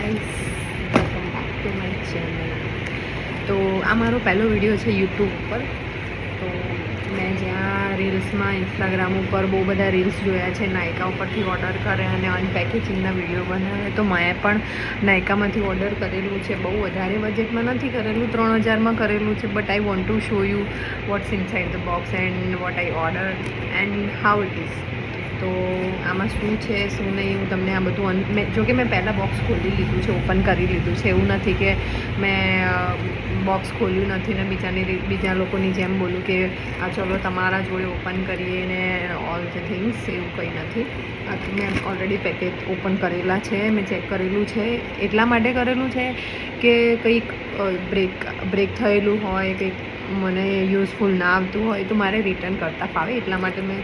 Guys, welcome back to my channel. તો આ મારો પહેલો વિડીયો છે યુટ્યુબ ઉપર. તો મેં જ્યાં રીલ્સમાં ઇન્સ્ટાગ્રામ ઉપર બહુ બધા રીલ્સ જોયા છે, નાયકા ઉપરથી ઓર્ડર કરે અને અનપેકેજિંગના વિડીયો બનાવે. તો મેં પણ નાયકામાંથી ઓર્ડર કરેલું છે. બહુ વધારે બજેટમાં નથી કરેલું, 3000માં કરેલું છે. But I want to show you what's inside the box and what I order and how it is. તો આમાં શું છે શું નહીં હું તમને આ બધું જોકે મેં પહેલાં બોક્સ ખોલી લીધું છે, ઓપન કરી લીધું છે. એવું નથી કે મેં બોક્સ ખોલ્યું નથી ને બીજા લોકોની જેમ બોલું કે આ ચલો તમારા જોડે ઓપન કરીએ ને ઓલ ધ થિંગ્સ. એવું કંઈ નથી. આ મેં ઓલરેડી પેકેજ ઓપન કરેલા છે, મેં ચેક કરેલું છે. એટલા માટે કરેલું છે કે કંઈક બ્રેક થયેલું હોય, કંઈક મને યુઝફુલ ના આવતું હોય તો મારે રિટર્ન કરતાં ફાવે. એટલા માટે મેં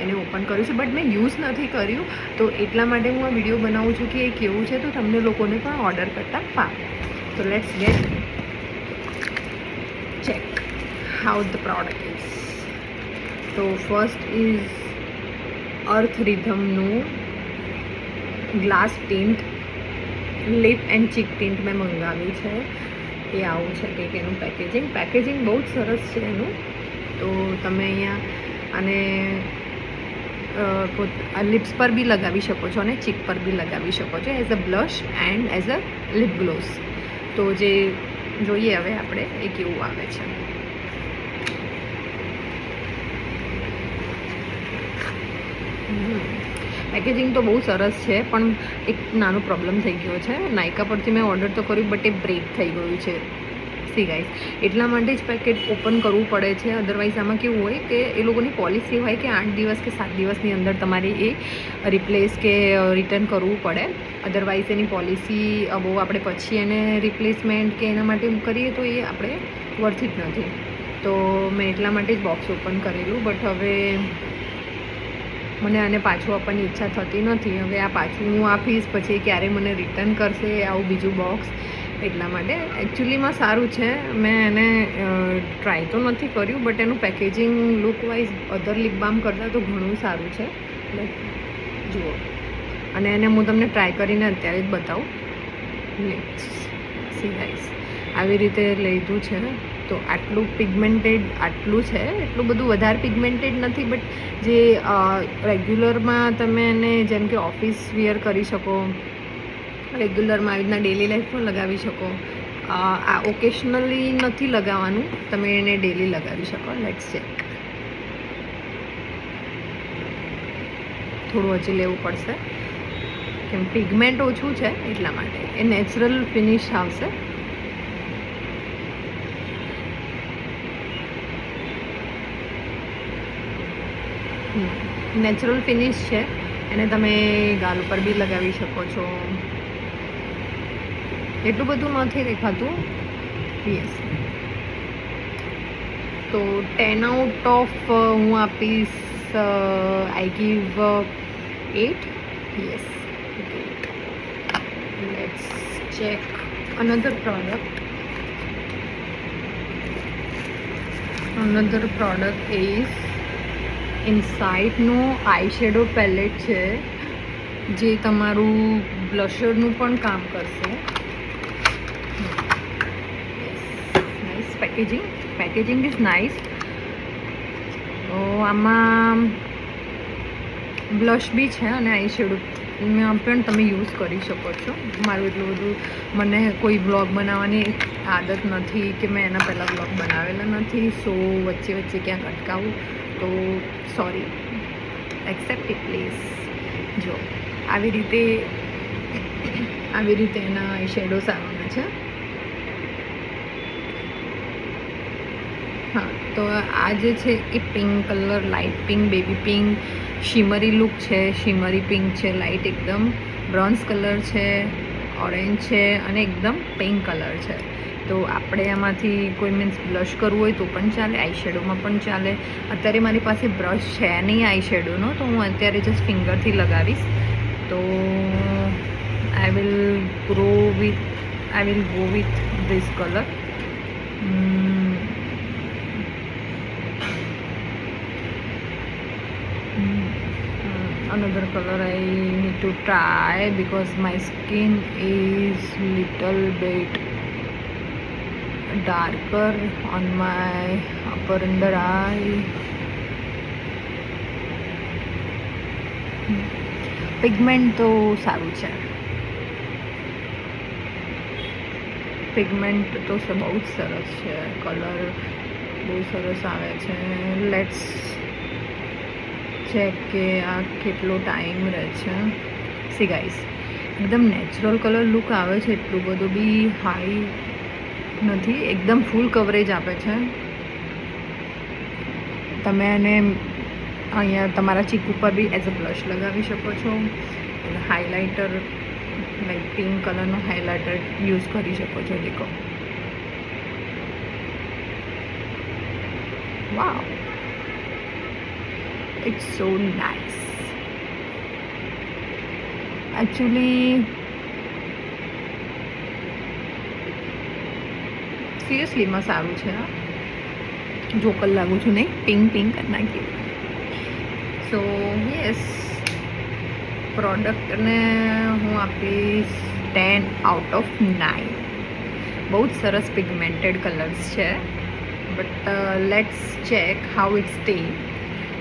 એને ઓપન કર્યું છે. બટ મેં યુઝ નથી કર્યું, તો એટલા માટે હું આ વિડીયો બનાવું છું કે એ કેવું છે તો તમને લોકોને પણ ઓર્ડર કરતાં ફાવે. તો let's get check how the product is. તો ફર્સ્ટ ઇઝ અર્થ રિધમનું glass tint lip and cheek tint મેં મંગાવ્યું છે. એ આવું છે કંઈક એનું પેકેજિંગ બહુ જ સરસ છે એનું. તો તમે અહીંયા અને લિપ્સ પર બી લગાવી શકો છો અને ચીક પર બી લગાવી શકો છો as a blush and as a lip gloss. તો જે જોઈએ હવે આપણે એ કેવું આવે છે. પેકેજિંગ તો બહુ સરસ છે, પણ એક નાનો પ્રોબ્લેમ થઈ ગયો છે. નાયકા પરથી મેં ઓર્ડર તો કર્યું બટ એ બ્રેક થઈ ગયું છે. સી ગાઈસ, એટલા માટે જ પેકેટ ઓપન કરવું પડે છે. અદરવાઇઝ આમાં કેવું હોય કે એ લોકોની પોલિસી હોય કે 8 દિવસ કે 7 દિવસની અંદર તમારે એ રિપ્લેસ કે રિટર્ન કરવું પડે. અદરવાઇઝ એની પોલિસી બહુ આપણે પછી એને રિપ્લેસમેન્ટ કે એના માટે કરીએ તો એ આપણે વર્થ ઇટ નથી. તો મેં એટલા માટે જ બોક્સ ઓપન કરેલું. બટ હવે મને આને પાછું આપવાની ઈચ્છા થતી નથી. હવે આ પાછું હું આપીશ પછી ક્યારે મને રિટર્ન કરશે આવું બીજું બોક્સ. એટલા માટે એકચ્યુઅલીમાં સારું છે. મેં એને ટ્રાય તો નથી કર્યું, બટ એનું પેકેજિંગ લુક વાઇઝ અધર લિપ બામ કરતાં તો ઘણું સારું છે. જુઓ, અને એને હું તમને ટ્રાય કરીને અત્યારે જ બતાવું. સી ગાઈસ, આવી રીતે લીધું છે. તો આટલું પિગમેન્ટેડ આટલું છે, એટલું બધું વધારે પિગમેન્ટેડ નથી. બટ જે રેગ્યુલરમાં તમે એને જેમ કે ઓફિસ વિયર કરી શકો, રેગ્યુલરમાં આવી રીતના ડેલી લાઈફમાં લગાવી શકો. આ ઓકેશનલી નથી લગાવવાનું, તમે એને ડેલી લગાવી શકો. Let's check. થોડું હજી લેવું પડશે કેમ પિગમેન્ટ ઓછું છે એટલા માટે. એ નેચરલ ફિનિશ આવશે. નેચરલ ફિનિશ છે. એને તમે ગાલ ઉપર બી લગાવી શકો છો. એટલું બધું નથી દેખાતું. યસ, તો 10 આઉટ ઓફ હું આપીશ I give 8. Yes, let's check another product. Another product is ઇનસાઇડનું આઈ શેડો પેલેટ છે, જે તમારું બ્લશરનું પણ કામ કરશે. Nice packaging is nice. તો આમાં બ્લશ બી છે અને આઈ શેડોમાં પણ તમે યુઝ કરી શકો છો. મારું એટલું બધું મને કોઈ બ્લોગ બનાવવાની આદત નથી કે મેં એના પહેલાં બ્લોગ બનાવેલા નથી. સો વચ્ચે ક્યાંક અટકાવું તો સોરી, એક્સેપ્ટ ઇટ પ્લીઝ. જો આવી રીતે એના આઈ શેડોઝ આવવાના છે. હા, તો આ જે છે એ pink colour, light pink, baby pink, shimmery look છે. શિમરી પિંક છે, લાઇટ એકદમ બ્રોન્ઝ કલર છે, ઓરેન્જ છે અને એકદમ પિંક કલર છે. તો આપણે આમાંથી કોઈ મીન્સ બ્લશ કરવું હોય તો પણ ચાલે, આઈ શેડોમાં પણ ચાલે. અત્યારે મારી પાસે બ્રશ છે નહીં આઈ શેડોનો, તો હું અત્યારે જસ્ટ ફિંગરથી લગાવીશ. તો I will go with this colour. another color I need to try because my skin is little bit darker on my upper under eye. Pigment તો સારું છે, પિગમેન્ટ તો બહુ જ સરસ છે, કલર બહુ સરસ આવે છે. લેટ્સ ચેક કે આ કેટલો ટાઈમ રહે છે. સી ગાઈસ, એકદમ નેચરલ કલર લુક આવે છે, એટલું બધું બી હાઈ નથી, એકદમ ફૂલ કવરેજ આપે છે. તમે આને અહીંયા તમારા ચીક ઉપર બી એઝ અ બ્લશ લગાવી શકો છો, હાઇલાઇટર લાઈક પિંક કલરનો હાઇલાઇટર યુઝ કરી શકો છો. દેખો, વાવ, ઇટ્સ સો નાઇસ. એકચ્યુઅલી સિરિયસલીમાં સારું છે. જોકર લાગુ છું નહીં, પિંક પિંક કરી નાખ્યું. સો યસ, પ્રોડક્ટને હું આપીશ 10 આઉટ ઓફ 9. બહુ જ સરસ પિગમેન્ટેડ કલર્સ છે. But let's check how it stay.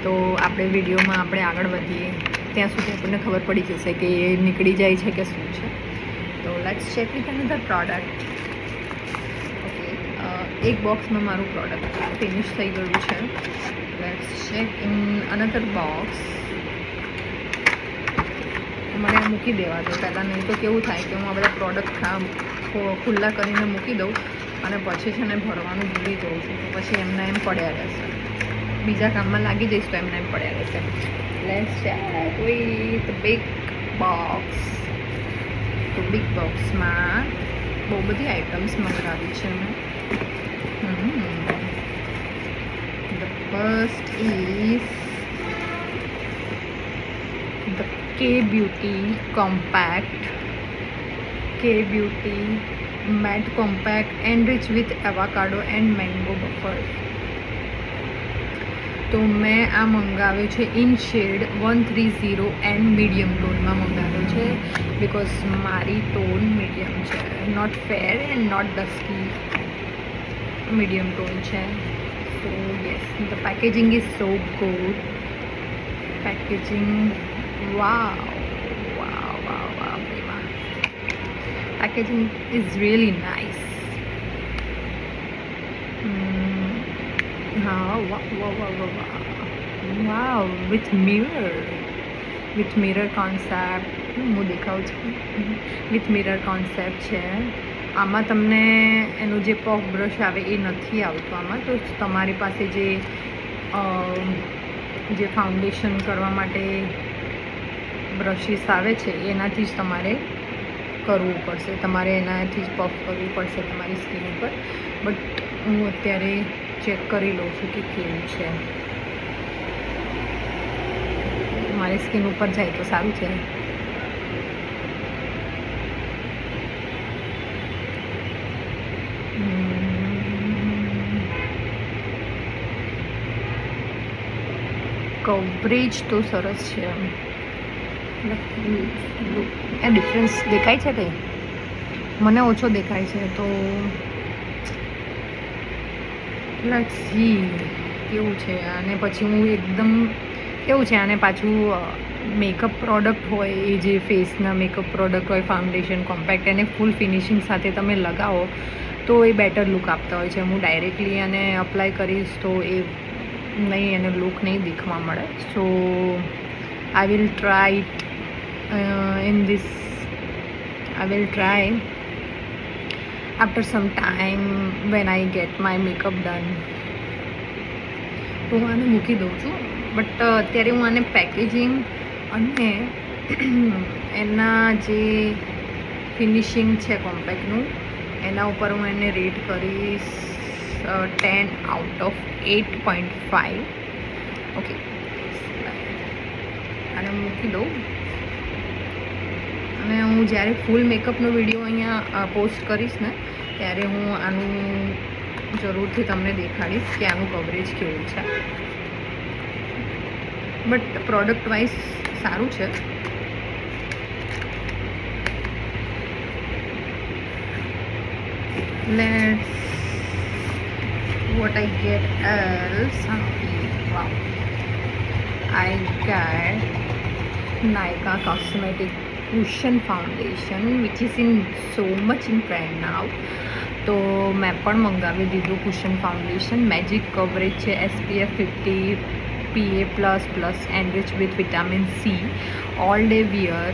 તો આપણે વિડીયોમાં આપણે આગળ વધીએ ત્યાં સુધી આપણને ખબર પડી જશે કે એ નીકળી જાય છે કે શું છે. તો let's check with another product. Okay, એક બોક્સમાં મારું પ્રોડક્ટ ફિનિશ થઈ ગયું છે. Let's check in another box. મને આ મૂકી દેવા દો પહેલાં, નહીં તો કેવું થાય કે હું આ બધા પ્રોડક્ટ ખુલ્લા કરીને મૂકી દઉં અને પછી છે ને ભરવાનું ભૂલી જાઉં છું, તો પછી એમના એમ પડ્યા રહેશે. બીજા કામમાં લાગી જઈશ તો એમના એમ પડ્યા રહેશે. Let's check with big box. તો બિગ બોક્સમાં બહુ બધી આઇટમ્સ મંગાવી છે મેં. The first is the K-Beauty Compact. K-Beauty Matte Compact enriched with avocado and mango buffer. તો મેં આ મંગાવ્યો છે ઇન શેડ 130 એન્ડ મીડિયમ ટોનમાં મંગાવ્યો છે, બિકોઝ મારી ટોન મીડિયમ છે, not fair and not dusky, medium tone છે. So yes, the packaging is so good. Packaging, wow wow wow wow wow. Packaging is really nice. હા, wow, with mirror concept. હું દેખાઉં છું, with mirror concept છે. આમાં તમને એનું જે puff brush આવે એ નથી આવતું આમાં, તો તમારી પાસે જે ફાઉન્ડેશન કરવા માટે બ્રશિસ આવે છે એનાથી જ તમારે કરવું પડશે, તમારે એનાથી જ પફ કરવું પડશે તમારી સ્કિન ઉપર. બટ હું અત્યારે ચેક કરી લઉં છું કે કેવું છે. મારી સ્કિન ઉપર જાય તો સારું છે. કવરેજ તો સરસ છે. એ ડિફરન્સ દેખાય છે કંઈ? મને ઓછો દેખાય છે. તો લેટ્સ સી કેવું છે. અને પછી હું એકદમ કેવું છે, આને પાછું મેકઅપ પ્રોડક્ટ હોય, એ જે ફેસના મેકઅપ પ્રોડક્ટ હોય, ફાઉન્ડેશન, કોમ્પેક્ટ, એને ફૂલ ફિનિશિંગ સાથે તમે લગાવો તો એ બેટર લુક આપતા હોય છે. હું ડાયરેક્ટલી એને અપ્લાય કરીશ તો એ નહીં, એનો લુક નહીં દેખવા મળે. So I will try after some time when I get my makeup done. તો હું આને મૂકી દઉં છું. બટ અત્યારે હું આને પેકેજિંગ અને એના જે ફિનિશિંગ છે કોમ્પેક્ટનું, એના ઉપર હું એને રેટ કરીશ 10 આઉટ ઓફ 8.5. ઓકે, આને મૂકી દઉં. અને હું જ્યારે ફૂલ મેકઅપનો વિડીયો અહીંયા પોસ્ટ કરીશ ને, ત્યારે હું આનું જરૂરથી તમને દેખાડીશ કે આનું કવરેજ કેવું છે. બટ પ્રોડક્ટ વાઇઝ સારું છે. Let's what I get else. Wow, I got Nykaa Cosmetic Cushion Foundation which is in so much in trend now. તો મેં પણ મંગાવી દીધું કુશન ફાઉન્ડેશન. મેજિક કવરેજ છે, SPF 50, PA++, enrich with vitamin C, all day wear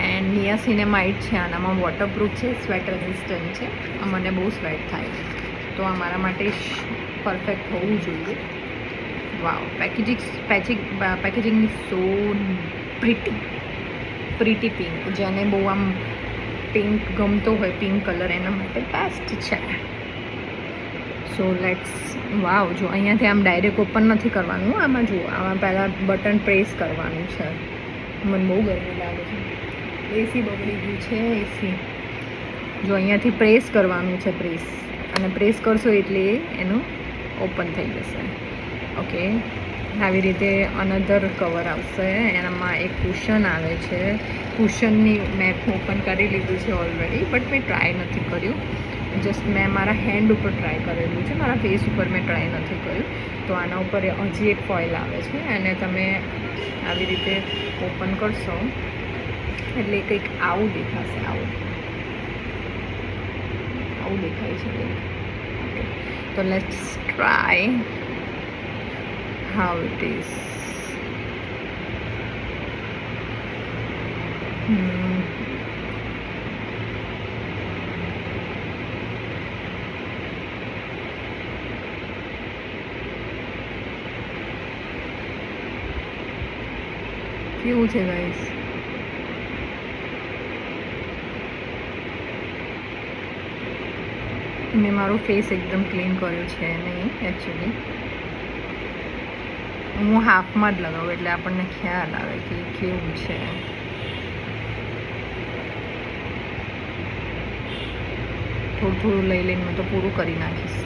and niacinamide છે. આનામાં waterproof છે, sweat resistant છે. મને બહુ સ્વેટ થાય છે તો આ મારા માટે પરફેક્ટ હોવું જોઈએ. Wow, packaging is so pretty pink. જેને બહુ આમ પિંક ગમતો હોય, પિંક કલર, એના માટે બેસ્ટ છે. સો લેટ્સ વાવ, જો અહીંયાથી આમ ડાયરેક્ટ ઓપન નથી કરવાનું. આમાં જુઓ, આમાં પહેલાં બટન પ્રેસ કરવાનું છે. મને બહુ ગરમી લાગે છે, એસી બગડી ગયું છે. એસી જો અહીંયાથી પ્રેસ કરવાનું છે, અને પ્રેસ કરશો એટલે એનું ઓપન થઈ જશે. ઓકે, આવી રીતે અનધર કવર આવશે. એનામાં એક કુશન આવે છે. કુશનની મેં ઓપન કરી લીધું છે ઓલરેડી, બટ મેં ટ્રાય નથી કર્યું. જસ્ટ મેં મારા હેન્ડ ઉપર ટ્રાય કરેલું છે, મારા ફેસ ઉપર મેં ટ્રાય નથી કર્યું. તો આના ઉપર હજી એક ફોઇલ આવે છે, અને તમે આવી રીતે ઓપન કરશો એટલે કંઈક આવું દેખાશે. આવું દેખાય છે. તો let's try how it is. કેવું છે ગાઈસ? મેં મારો ફેસ એકદમ ક્લીન કર્યો છે નહીં એકચ્યુઅલી. હું હાફમાં જ લગાવું એટલે આપણને ખ્યાલ આવે કે કેવું છે. થોડું થોડું લઈ લઈને હું તો પૂરું કરી નાખીશ.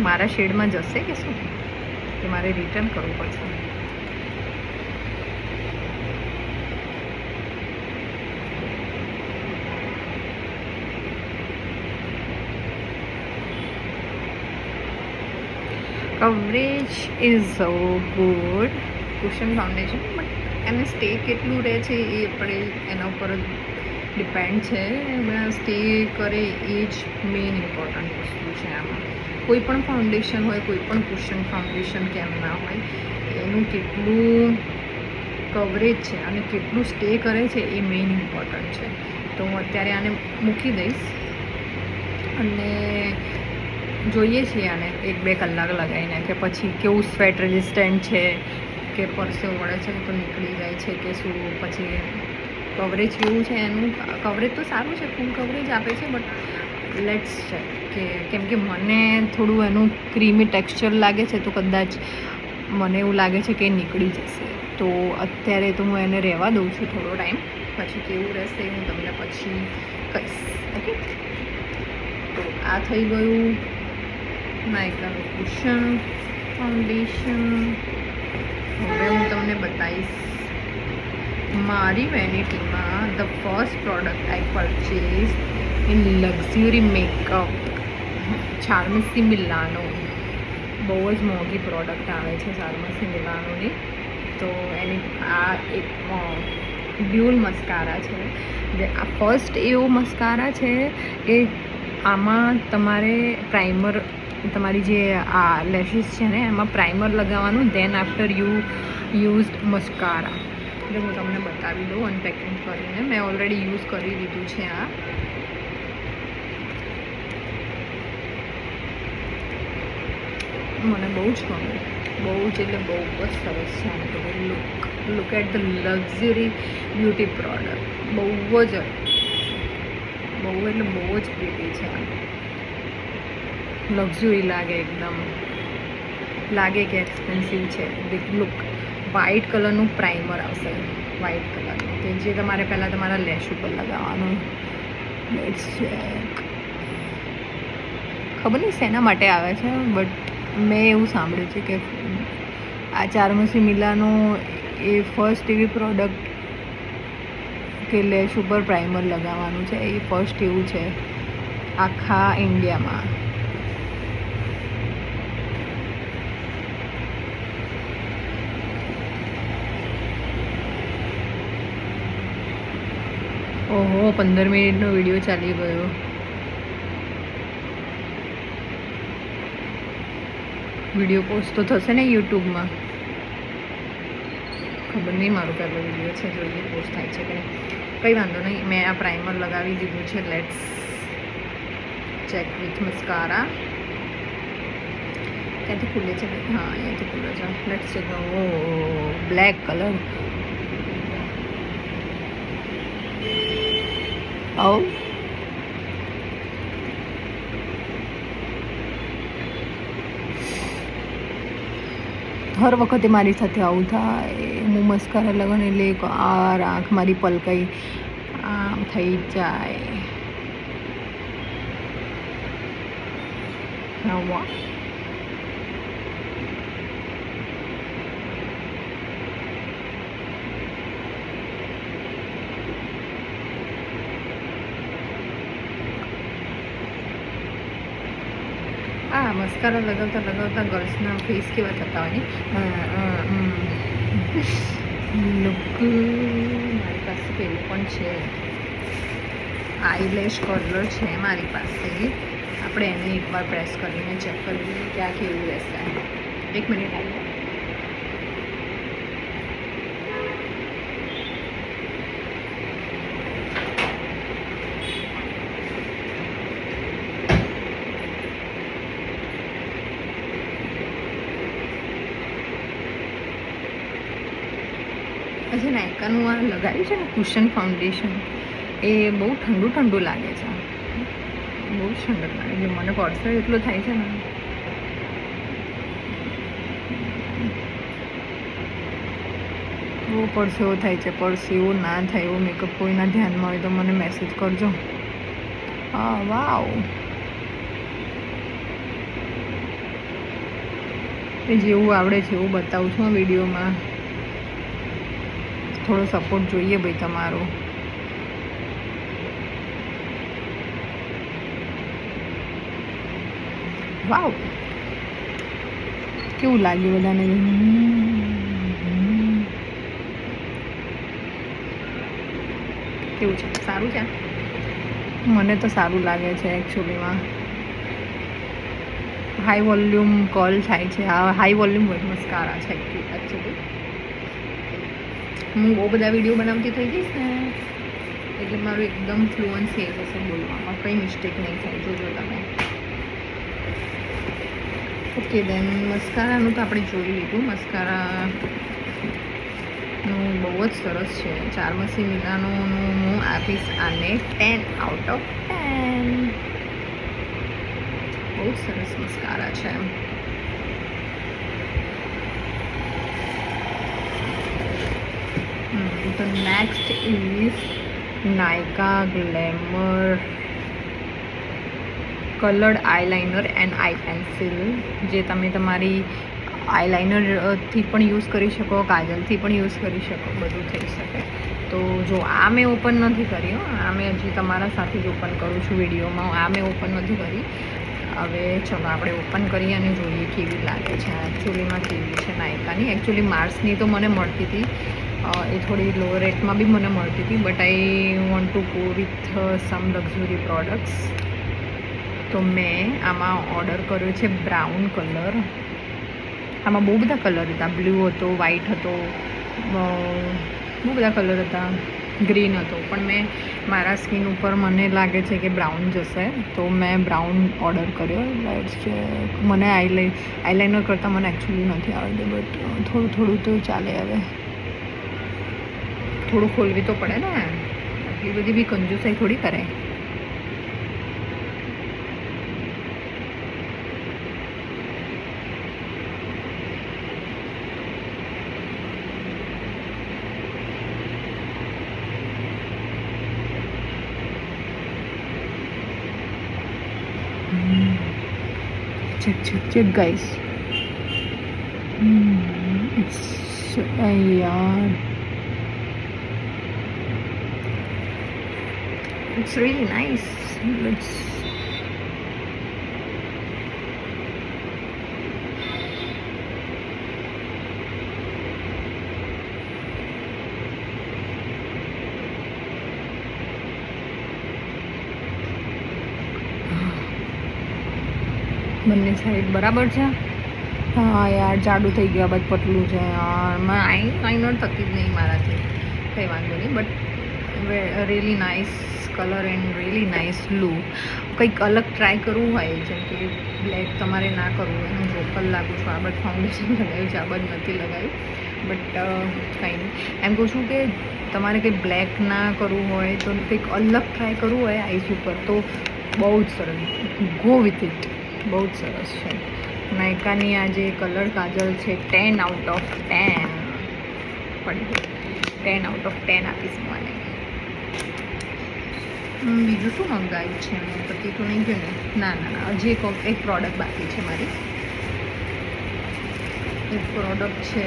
મારા શેડમાં જશે કે શું, કે મારે રિટર્ન કરવું પડશે? Coverage is so good cushion foundation, but એને સ્ટે કેટલું રહે છે એ આપણે એના ઉપર જ ડિપેન્ડ છે. એમાં સ્ટે કરે એ જ મેઇન ઇમ્પોર્ટન્ટ વસ્તુ છે. આમાં કોઈ પણ ફાઉન્ડેશન હોય, કોઈ પણ કુશન ફાઉન્ડેશન કેમ ના હોય, એનું કેટલું કવરેજ છે અને કેટલું સ્ટે કરે છે એ મેઇન ઇમ્પોર્ટન્ટ છે. તો હું અત્યારે આને મૂકી દઈશ અને જોઈએ છીએ આને 1-2 કલાક લગાવીને કે પછી કેવું સ્વેટ રેઝિસ્ટન્ટ છે, કે પરસેવો વળે છે તો નીકળી જાય છે કે શું, પછી કવરેજ કેવું છે. એનું કવરેજ તો સારું છે, ફૂલ કવરેજ આપે છે, બટ લેટ્સ ચેક કે કેમ કે મને થોડું એનું ક્રીમી ટેક્સચર લાગે છે, તો કદાચ મને એવું લાગે છે કે નીકળી જશે. તો અત્યારે તો હું એને રહેવા દઉં છું થોડો ટાઈમ, પછી કેવું રહેશે હું તમને પછી કહીશ. ઓકે, તો આ થઈ ગયું નાયકાનું કુશન ફાઉન્ડેશન. હવે હું તમને બતાવીશ મારી વેનિટીમાં the first product I purchase in luxury makeup, Charmacy Milano. બહુ જ મોંઘી પ્રોડક્ટ આવે છે ચાર્મસી મિલાનોની. તો એની આ એક ડ્યુલ મસ્કારા છે. જે આ ફર્સ્ટ એવો મસ્કારા છે કે આમાં તમારે પ્રાઇમર, તમારી જે આ લેશિસ છે ને એમાં પ્રાઇમર લગાવવાનું, ધેન આફ્ટર યુઝડ મસ્કારા. એટલે હું તમને બતાવી દઉં અનપેકિંગ કરીને. મેં ઓલરેડી યુઝ કરી દીધું છે આ. મને બહુ જ ગમે, બહુ જ એટલે બહુ જ સરસ છે. આને તો look at the luxury beauty product. બહુ એટલે બહુ જ પ્રીટી છે. લક્ઝરી લાગે, એકદમ લાગે કે એક્સપેન્સિવ છે. લુક, વ્હાઇટ કલરનું પ્રાઇમર આવશે, વ્હાઇટ કલરનું, કે જે તમારે પહેલાં તમારા લેશ ઉપર લગાવવાનું. Let's check. ખબર નહીં શેના માટે આવે છે, બટ મેં એવું સાંભળ્યું છે કે આ ચારમસી મિલાનો એ ફર્સ્ટ એવી પ્રોડક્ટ કે લેશ ઉપર પ્રાઇમર લગાવવાનું છે, એ ફર્સ્ટ એવું છે આખા ઇન્ડિયામાં. ઓહો, 15 મિનિટનો વિડીયો ચાલી ગયો. વિડીયો પોસ્ટ તો થશે ને યુટ્યુબમાં? ખબર નહીં, મારો પહેલો વિડીયો છે, જોઈએ પોસ્ટ થાય છે કે નહીં. કંઈ વાંધો નહીં, મેં આ પ્રાઇમર લગાવી દીધું છે. Let's check with mascara. ક્યાંથી ખુલે છે? હા, અહીંયાથી ખુલે છે. Let's check. Oh black colour. આવો હર વખતે મારી સાથે આવું થાય. હું મસ્કારા લગાવને એટલે એક આ આંખ મારી પલકાઈ આમ થઈ જાય. વાહ, આ મસ્કારા લગાવતા લગાવતા ગર્લ્સના ફેસ કેવા થતા હોય ને. લુક, મારી પાસે પેલું પણ છે, આઈલેશ કર્લર છે મારી પાસે. આપણે એને એકવાર પ્રેસ કરીને ચેક કરી લઈએ કે આ કેવું રહેશે. એક મિનિટ આવી. જે નાયકાનું આ લગાવ્યું છે ને કુશન ફાઉન્ડેશન, એ બહુ ઠંડુ ઠંડુ લાગે છે. બહુ જ ઠંડક લાગે છે. મને પરસેવો એટલો થાય છે ને. બહુ પરસેવો થાય છે. પરસેવો ના થાય એવો મેકઅપ કોઈના ધ્યાનમાં હોય તો મને મેસેજ કરજો. હા, વાવ, એ જેવું આવડે છે એવું બતાવું છું વિડીયોમાં. થોડો સપોર્ટ જોઈએ ભાઈ તમારો. વાવ, કેવું લાગ્યું બધાને? કેવું છે? સારું છે? મને તો સારું લાગે છે એકચ્યુઅલીમાં. હાઈ વોલ્યુમ કોલ થાય છે. આ હાઈ વોલ્યુમ મસ્કારા છે એકચ્યુઅલી. હું બહુ બધા વિડીયો બનાવતી થઈ જઈશ ને એટલે મારું એકદમ ફ્લુઅન્સી થઈ જશે બોલવામાં. કંઈ મિસ્ટેક નહીં થાય, જોજો તમે. ઓકે દેન, મસ્કારાનું તો આપણે જોઈ લીધું. મસ્કારાનું બહુ જ સરસ છે. ચારમસી મિલાનોનું હું આપીશ આને 10 આઉટ ઓફ 10. બહુ જ સરસ મસ્કારા છે. તો next is Nykaa glamour coloured eyeliner and eye pencil, જે તમે તમારી આઈલાઇનરથી પણ યુઝ કરી શકો, કાજલથી પણ યુઝ કરી શકો, બધું થઈ શકે. તો જો આ મેં ઓપન નથી કરી, આ મેં હજી તમારા સાથે જ ઓપન કરું છું વિડીયોમાં. આ મેં ઓપન નથી કરી. હવે ચલો આપણે ઓપન કરીએ અને જોઈએ કેવી લાગે છે. એકચ્યુઅલીમાં કેવી છે નાયકાની. એકચ્યુઅલી માર્સની તો મને મળતી હતી, એ થોડી લો રેટમાં બી મને મળતી હતી, but I want to go with some luxury products. તો મેં આમાં ઓર્ડર કર્યો છે બ્રાઉન કલર. આમાં બહુ બધા કલર હતા. બ્લુ હતો, વ્હાઇટ હતો, બહુ બધા કલર હતા, ગ્રીન હતો. પણ મેં મારા સ્કિન ઉપર મને લાગે છે કે બ્રાઉન જશે, તો મેં બ્રાઉન ઓર્ડર કર્યો. Let's check. મને આઈલાઇનર કરતાં મને એકચ્યુઅલી નથી આવડતું, બટ થોડું થોડું તો ચાલે. હવે થોડું ખોલવી તો પડે ને, એટલી બધી બી કંજૂસાઈ થોડી કરે. check guys. It's yeah, it's really nice. Let's બંને સાઈડ બરાબર છે. હા યાર જાડું થઈ ગયું, આ બધું પતલું છે યાર. આઈ નોટ થતી જ નહીં મારાથી, કંઈ વાંધો નહીં. But really nice colour and really nice look. કંઈક અલગ ટ્રાય કરવું હોય, જેમ કે બ્લેક તમારે ના કરવું હોય, હું લોકલ લાગું છું. આ બધ ફાઉન્ડેશન લગાવ્યું છે, આ બધ નથી લગાવ્યું. બટ કંઈ નહીં, એમ કહું છું કે તમારે કંઈ બ્લેક ના કરવું હોય તો કંઈક અલગ ટ્રાય કરવું હોય આઈસ ઉપર, તો બહુ જ સરસ, ગો વિથ ઇટ. બહુ જ સરસ છે. નાયકાની આ જે કલર કાજલ છે 10 out of 10 પડી ગઈ. 10 out of 10 આપીશ મને. બીજું શું મંગાવ્યું છે મેં? પતિ તો નહીં ગયું ને? ના હજી એક પ્રોડક્ટ બાકી છે મારી. એક પ્રોડક્ટ છે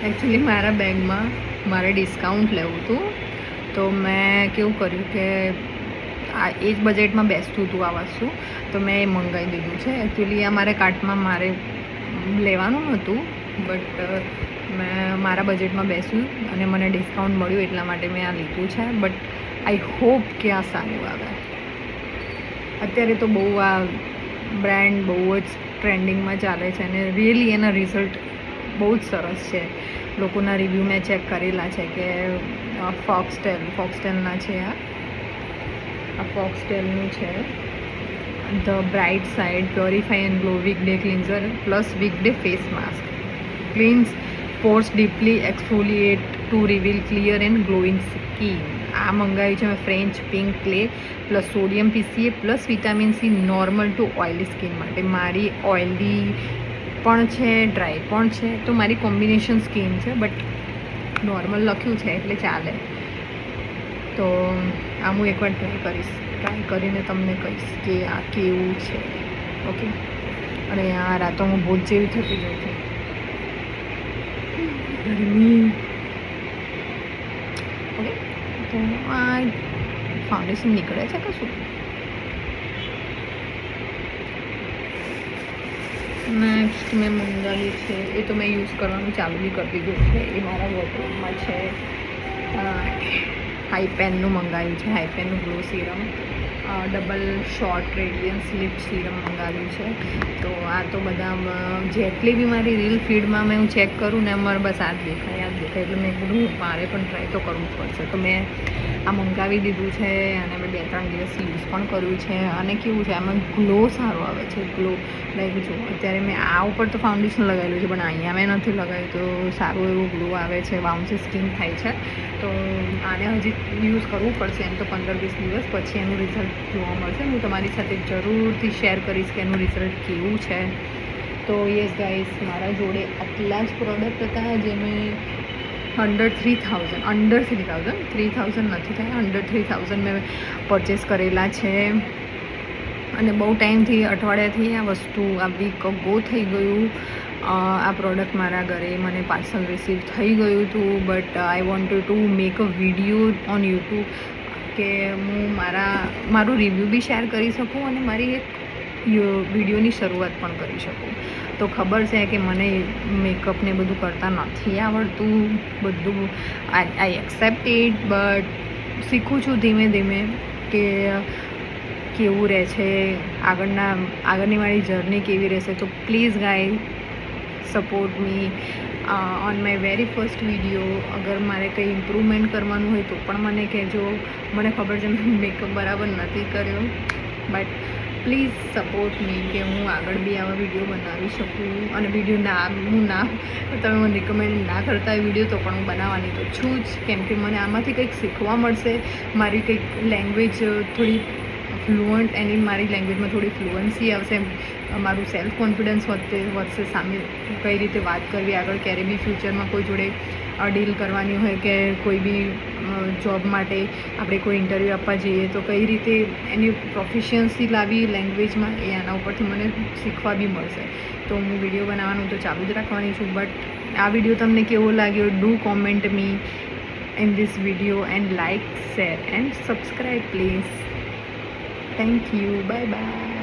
એકચ્યુઅલી મારા બેગમાં મારે ડિસ્કાઉન્ટ લેવું હતું, તો મેં કેવું કર્યું કે આ એ જ બજેટમાં બેસતું હતું આ વસ્તુ, તો મેં એ મંગાવી દીધું છે. એકચ્યુઅલી આ મારે કાર્ટમાં મારે લેવાનું નહોતું, બટ મેં મારા બજેટમાં બેસ્યું અને મને ડિસ્કાઉન્ટ મળ્યું એટલા માટે મેં આ લીધું છે. બટ આઈ હોપ કે આ સારું આવે. અત્યારે તો બહુ આ બ્રાન્ડ બહુ જ ટ્રેન્ડિંગમાં ચાલે છે અને રિયલી એના રિઝલ્ટ બહુ જ સરસ છે. લોકોના રિવ્યૂ મેં ચેક કરેલા છે કે ફોક્સટેલના છે. આ ફોક્સટેલનું છે the bright side purify and glow weekday cleanser plus weekday face mask. Cleanse pores deeply exfoliate to reveal clear and glowing skin. આ મંગાવ્યું છે મેં French pink clay plus sodium PCA plus vitamin C normal to oily skin માટે. મારી oily પણ છે, dry પણ છે, તો મારી કોમ્બિનેશન સ્કિન છે. બટ નોર્મલ લખ્યું છે એટલે ચાલે. તો આ હું એકવાર ટ્રાય કરીને તમને કહીશ કે આ કેવું છે. ઓકે. અને આ રાતો હું ભૂત જેવી થતી ગઈ છું, ગરમી. ઓકે, તો આ ફાઉન્ડેશન નીકળે છે કશું. નેક્સ્ટ મેં મંગાવ્યું છે, એ તો મેં યુઝ કરવાનું ચાલુ બી કરી દીધું છે. એ મારા વોટરરૂમમાં છે. હાઈપેનનું મંગાવ્યું છે, હાઈપેનનું glow serum, double shot radiance lip serum મંગાવ્યું છે. તો આ તો બધા જેટલી બી મારી રીલ ફીડમાં મેં હું ચેક કરું ને અમારે બસ આ જ દેખાય. એટલે મેં કીધું મારે પણ ટ્રાય તો કરવું જ પડશે. તો મેં આ મંગાવી દીધું છે અને મેં 2-3 દિવસ યુઝ પણ કર્યું છે. અને કેવું છે, આમાં ગ્લો સારો આવે છે. ગ્લો લાઈક જો અત્યારે મેં આ ઉપર તો ફાઉન્ડેશન લગાવેલું છે, પણ અહીંયા મેં નથી લગાવ્યું, તો સારું એવું ગ્લો આવે છે, બાઉન્સી સ્કિન થાય છે. તો આને હજી યુઝ કરવું પડશે. એમ તો 15-20 દિવસ પછી એનું રિઝલ્ટ જોવા મળશે. હું તમારી સાથે જરૂરથી શેર કરીશ કે એનું રિઝલ્ટ કેવું છે. તો યસ ગાઈસ, મારા જોડે આટલા જ પ્રોડક્ટ હતા જે મેં અંડર 3,000 નથી થયા, અંડર 3,000 મેં પરચેસ કરેલા છે. અને બહુ ટાઈમથી, અઠવાડિયાથી આ વસ્તુ આ વીક ગો થઈ ગયું. આ પ્રોડક્ટ મારા ઘરે મને પાર્સલ રિસીવ થઈ ગયું હતું. But I wanted to make a video on YouTube કે હું મારું રિવ્યૂ બી શેર કરી શકું અને મારી એક વિડીયોની શરૂઆત પણ કરી શકું. તો ખબર છે કે મને મેકઅપને બધું કરતાં નથી આવડતું. બધું આઈ એક્સેપ્ટ ઇટ, બટ શીખું છું ધીમે ધીમે કે કેવું રહે છે, આગળની મારી જર્ની કેવી રહેશે. તો please guys support me on my very first video. અગર મારે કંઈ ઇમ્પ્રૂવમેન્ટ કરવાનું હોય તો પણ મને કહેજો. મને ખબર છે મેં મેકઅપ બરાબર નથી કર્યો, બટ પ્લીઝ સપોર્ટ મી કે હું આગળ બી આવા વિડીયો બનાવી શકું. અને વિડીયો તમે મને રિકમેન્ડ ના કરતા એ વિડીયો તો પણ હું બનાવવાની તો છું જ, કેમ કે મને આમાંથી કંઈક શીખવા મળશે. મારી કંઈક લેંગ્વેજ થોડી ફ્લુઅન્ટ એની મારી લેંગ્વેજમાં થોડી ફ્લુઅન્સી આવશે, મારું સેલ્ફ કોન્ફિડન્સ વધશે, સામે કઈ રીતે વાત કરવી, આગળ ક્યારે બી ફ્યુચરમાં કોઈ જોડે ડીલ કરવાની હોય કે કોઈ બી જોબ માટે આપણે કોઈ ઇન્ટરવ્યૂ આપવા જઈએ તો કઈ રીતે એની પ્રોફિશિયન્સી લાવી લેંગ્વેજમાં, એ આના ઉપરથી મને શીખવા બી મળશે. તો હું વિડીયો બનાવવાનું તો ચાલુ જ રાખવાની છું. બટ આ વિડીયો તમને કેવો લાગ્યો, do comment me in this video and like, share and subscribe please. Thank you. Bye bye.